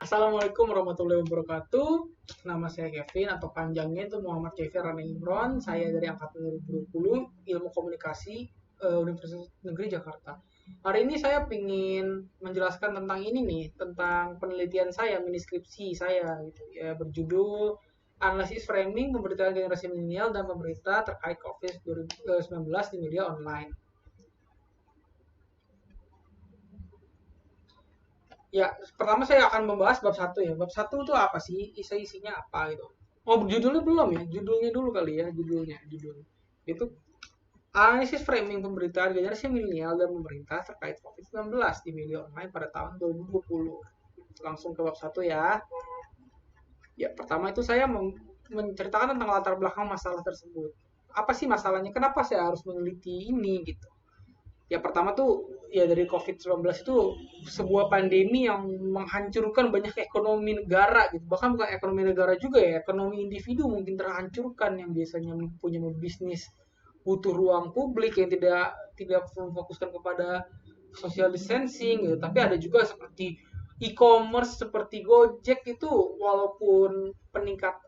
Assalamualaikum warahmatullahi wabarakatuh. Nama saya Kevin atau panjangnya itu Muhammad Kevin Rani Imron. Saya dari angkatan 2020 Ilmu Komunikasi Universitas Negeri Jakarta. Hari ini saya ingin menjelaskan tentang ini nih, tentang penelitian saya, miniskripsi saya gitu ya, berjudul Analisis Framing Pemberitaan Generasi Milenial dan Pemerintah terkait COVID-19 di media online. Ya, pertama saya akan membahas bab satu ya. Bab satu itu apa sih? Isinya apa gitu. Oh, judulnya belum ya? Judulnya dulu kali ya, judul. Itu analisis framing pemberitaan generasi milenial dan pemerintah terkait COVID-19 di media online pada tahun 2020. Langsung ke bab satu ya. Ya, pertama itu saya menceritakan tentang latar belakang masalah tersebut. Apa sih masalahnya? Kenapa saya harus meneliti ini gitu? Ya pertama tuh ya dari COVID-19 itu sebuah pandemi yang menghancurkan banyak ekonomi negara gitu. Bahkan bukan ekonomi negara juga ya, ekonomi individu mungkin terhancurkan yang biasanya punya bisnis butuh ruang publik yang tidak memfokuskan kepada social distancing gitu. Tapi ada juga seperti e-commerce seperti Gojek itu walaupun peningkat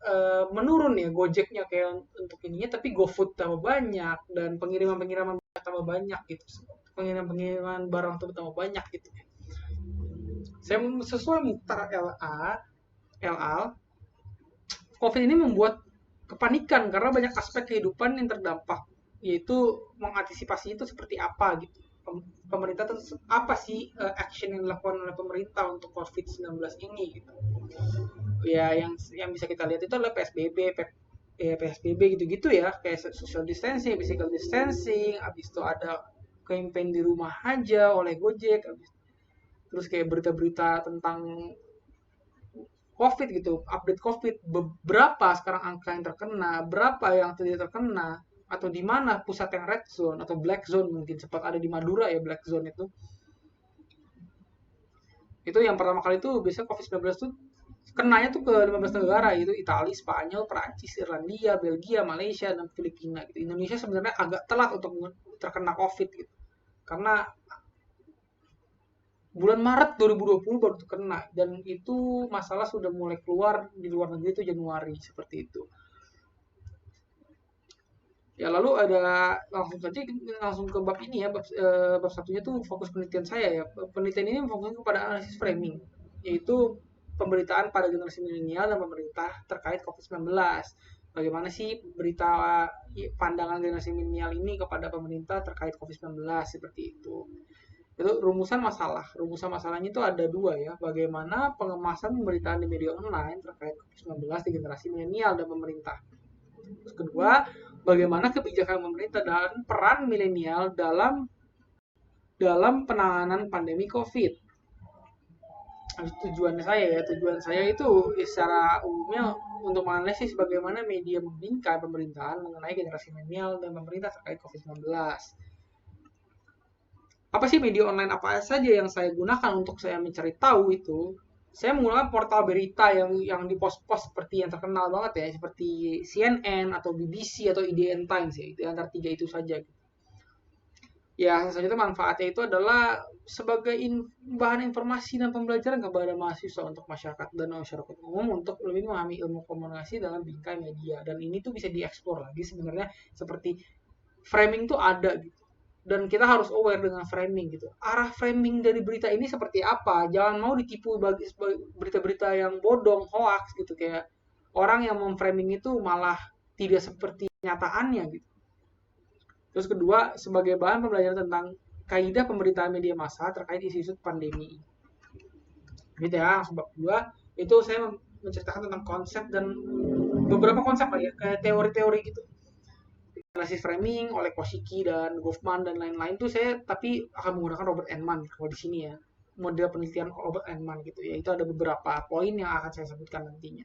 menurun ya Gojeknya kayak untuk ininya tapi GoFood tambah banyak dan pengiriman-pengiriman tambah banyak gitu. Pengiriman-pengiriman barang tuh tambah banyak gitu. Saya sesuai Mukhtar LA, COVID ini membuat kepanikan karena banyak aspek kehidupan yang terdampak, yaitu mengantisipasi itu seperti apa gitu. Pemerintah itu apa sih action yang dilakukan oleh pemerintah untuk COVID-19 ini gitu. Ya yang bisa kita lihat itu adalah PSBB gitu-gitu ya, kayak social distancing, physical distancing, habis itu ada campaign di rumah aja oleh Gojek, terus kayak berita-berita tentang COVID gitu, update COVID, berapa sekarang angka yang terkena, berapa yang tidak terkena, atau di mana pusat yang red zone atau black zone mungkin sempat ada di Madura ya black zone itu. Itu yang pertama kali itu biasanya COVID-19 tuh kenanya tuh ke 15 negara itu Italia, Spanyol, Prancis, Irlandia, Belgia, Malaysia, dan Filipina gitu. Indonesia sebenarnya agak telat untuk terkena COVID gitu. Karena bulan Maret 2020 baru terkena dan itu masalah sudah mulai keluar di luar negeri itu Januari seperti itu. Ya lalu ada langsung ke bab ini ya bab satunya tuh fokus penelitian saya ya. Penelitian ini fokus kepada analisis framing yaitu pemberitaan pada generasi milenial dan pemerintah terkait COVID-19. Bagaimana sih berita pandangan generasi milenial ini kepada pemerintah terkait COVID-19 seperti itu. Itu rumusan masalah. Rumusan masalahnya itu ada dua ya. Bagaimana pengemasan pemberitaan di media online terkait COVID-19 di generasi milenial dan pemerintah. Terus kedua, bagaimana kebijakan pemerintah dan peran milenial dalam penanganan pandemi COVID. Tujuan saya itu secara umumnya untuk menganalisis bagaimana media membingkai pemerintahan mengenai generasi milenial dan pemerintah terkait COVID-19. Apa sih media online apa saja yang saya gunakan untuk saya mencari tahu itu? Saya menggunakan portal berita yang di pos-pos seperti yang terkenal banget ya, seperti CNN atau BBC atau IDN Times ya, itu antara tiga itu saja. Ya, saja itu manfaatnya itu adalah sebagai bahan informasi dan pembelajaran kepada mahasiswa untuk masyarakat dan masyarakat umum untuk lebih memahami ilmu komunikasi dalam bingkai media. Dan ini tuh bisa dieksplor lagi sebenarnya seperti framing tuh ada gitu. Dan kita harus aware dengan framing gitu. Arah framing dari berita ini seperti apa? Jangan mau ditipu bagi berita-berita yang bodong, hoax gitu kayak orang yang memframing itu malah tidak seperti kenyataannya gitu. Terus kedua, sebagai bahan pembelajaran tentang kaidah pemberitaan media massa terkait isu-isu pandemi. Gitu ya, sebab kedua, itu saya menceritakan tentang konsep dan beberapa konsep lah ya, kayak teori-teori gitu. Analisis framing oleh Koshiki dan Goffman dan lain-lain tuh saya tapi akan menggunakan Robert Enman kalau di sini ya. Model penelitian Robert Enman gitu ya. Itu ada beberapa poin yang akan saya sebutkan nantinya.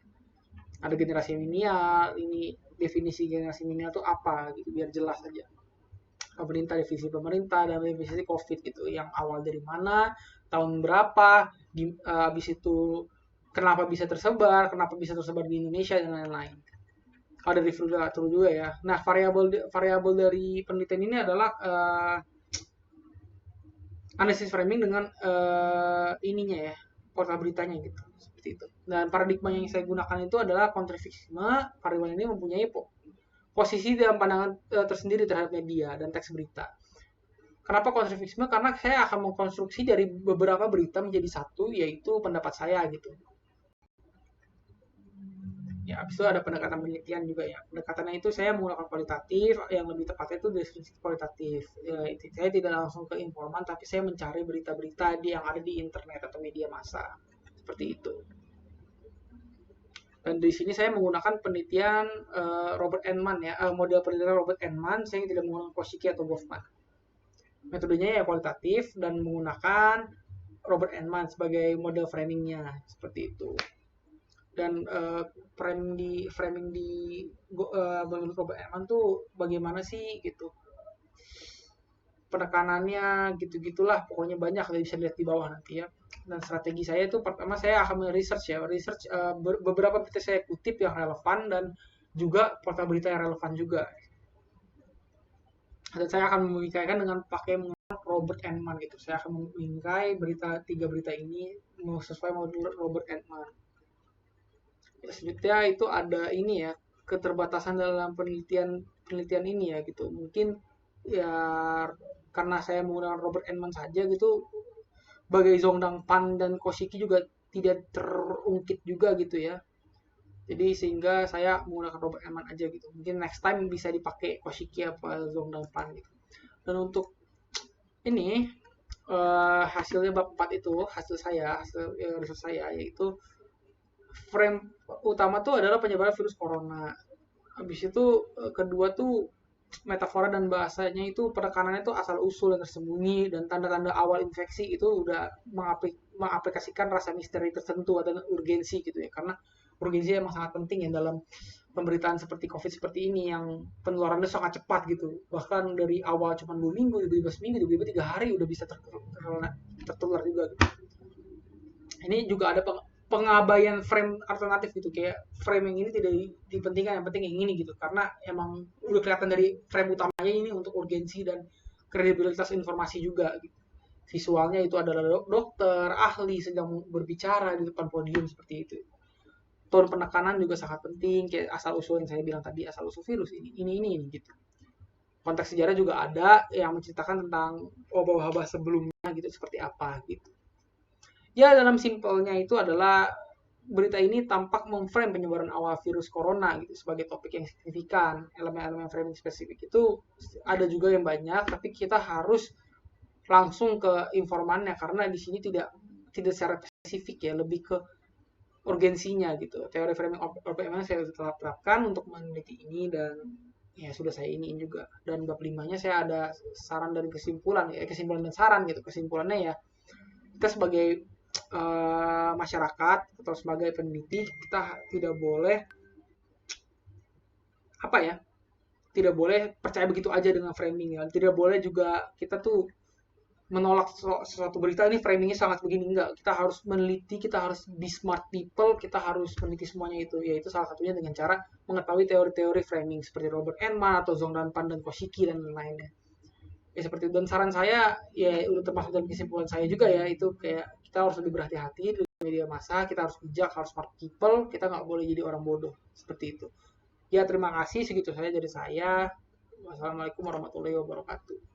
Ada generasi milenial, ini definisi generasi milenial itu apa gitu biar jelas aja. Pemerintah, definisi pemerintah dan definisi COVID gitu. Yang awal dari mana, tahun berapa, habis itu kenapa bisa tersebar di Indonesia dan lain-lain. Ada review juga ya. Nah, variabel dari penelitian ini adalah analisis framing dengan ininya ya. portal beritanya gitu, seperti itu. Dan paradigma yang saya gunakan itu adalah kontrafisme. Paradigma ini mempunyai posisi dalam pandangan tersendiri terhadap media dan teks berita. Kenapa kontrafisme? Karena saya akan mengkonstruksi dari beberapa berita menjadi satu, yaitu pendapat saya gitu. Ya, habis itu ada pendekatan penelitian juga ya. Pendekatannya itu saya menggunakan kualitatif, yang lebih tepatnya itu deskripsi kualitatif. Ya, saya tidak langsung ke informan, tapi saya mencari berita-berita yang ada di internet atau media massa. Seperti itu. Dan di sini saya menggunakan penelitian Robert Enman ya, model penelitian Robert Enman, saya tidak menggunakan Kosicki atau Goffman. Metodenya ya kualitatif dan menggunakan Robert Enman sebagai model framingnya, seperti itu. Dan framing di menurut Robert Enman tuh bagaimana sih gitu, penekanannya gitu-gitulah, pokoknya banyak, bisa lihat di bawah nanti ya. Dan strategi saya itu pertama saya akan research beberapa berita saya kutip yang relevan dan juga portal berita yang relevan juga. Dan saya akan memikirkan dengan pakai Robert Enman gitu. Saya akan membingkai tiga berita ini sesuai modul Robert Enman. Selanjutnya itu ada ini ya, keterbatasan dalam penelitian ini ya gitu. Mungkin ya karena saya menggunakan Robert Enman saja gitu, bagai Zongdang Pan dan Kosicki juga tidak terungkit juga gitu ya. Jadi sehingga saya menggunakan Robert Enman aja gitu. Mungkin next time bisa dipakai Kosicki apa Zongdang Pan gitu. Dan untuk ini hasilnya bab 4 itu, hasil riset saya yaitu frame utama tuh adalah penyebaran virus corona. Habis itu kedua tuh metafora dan bahasanya itu penekanannya itu asal usul yang tersembunyi dan tanda-tanda awal infeksi itu udah mengaplikasikan rasa misteri tertentu atau urgensi gitu ya, karena urgensi emang sangat penting ya dalam pemberitaan seperti COVID seperti ini yang penularannya sangat cepat gitu, bahkan dari awal cuma 2 minggu, tiba-tiba seminggu, tiba-tiba 3 hari udah bisa tertular juga gitu. Ini juga ada pengabaian frame alternatif gitu, kayak frame yang ini tidak dipentingkan, yang penting yang ini gitu, karena emang udah kelihatan dari frame utamanya ini untuk urgensi dan kredibilitas informasi juga gitu. Visualnya itu adalah dokter ahli sedang berbicara di depan podium seperti itu. Tone penekanan juga sangat penting, kayak asal usul yang saya bilang tadi, asal usul virus ini gitu. Konteks sejarah juga ada yang menceritakan tentang wabah-wabah sebelumnya gitu seperti apa gitu. Ya, dalam simpelnya itu adalah berita ini tampak memframe penyebaran awal virus corona gitu sebagai topik yang signifikan. Elemen-elemen framing spesifik itu ada juga yang banyak, tapi kita harus langsung ke informannya karena di sini tidak secara spesifik ya, lebih ke urgensinya gitu. Teori framing OPM saya telah terapkan untuk meneliti ini dan ya sudah saya iniin juga. Dan bab 5-nya saya ada saran dan kesimpulan dan saran gitu. Kesimpulannya ya, kita sebagai masyarakat atau sebagai peneliti kita tidak boleh tidak boleh percaya begitu aja dengan framing ya. Tidak boleh juga kita tuh menolak sesuatu berita ini framingnya sangat begini, enggak. Kita harus meneliti, kita harus be smart people, kita harus meneliti semuanya itu, yaitu salah satunya dengan cara mengetahui teori-teori framing seperti Robert Enman atau Zongdan Pan dan Kosicki dan lain-lainnya. Ya seperti itu. Dan saran saya ya udah termasuk dalam kesimpulan saya juga ya, itu kayak kita harus lebih berhati-hati di media massa, kita harus bijak, harus smart people, kita nggak boleh jadi orang bodoh seperti itu. Ya terima kasih, segitu saja dari saya. Wassalamualaikum warahmatullahi wabarakatuh.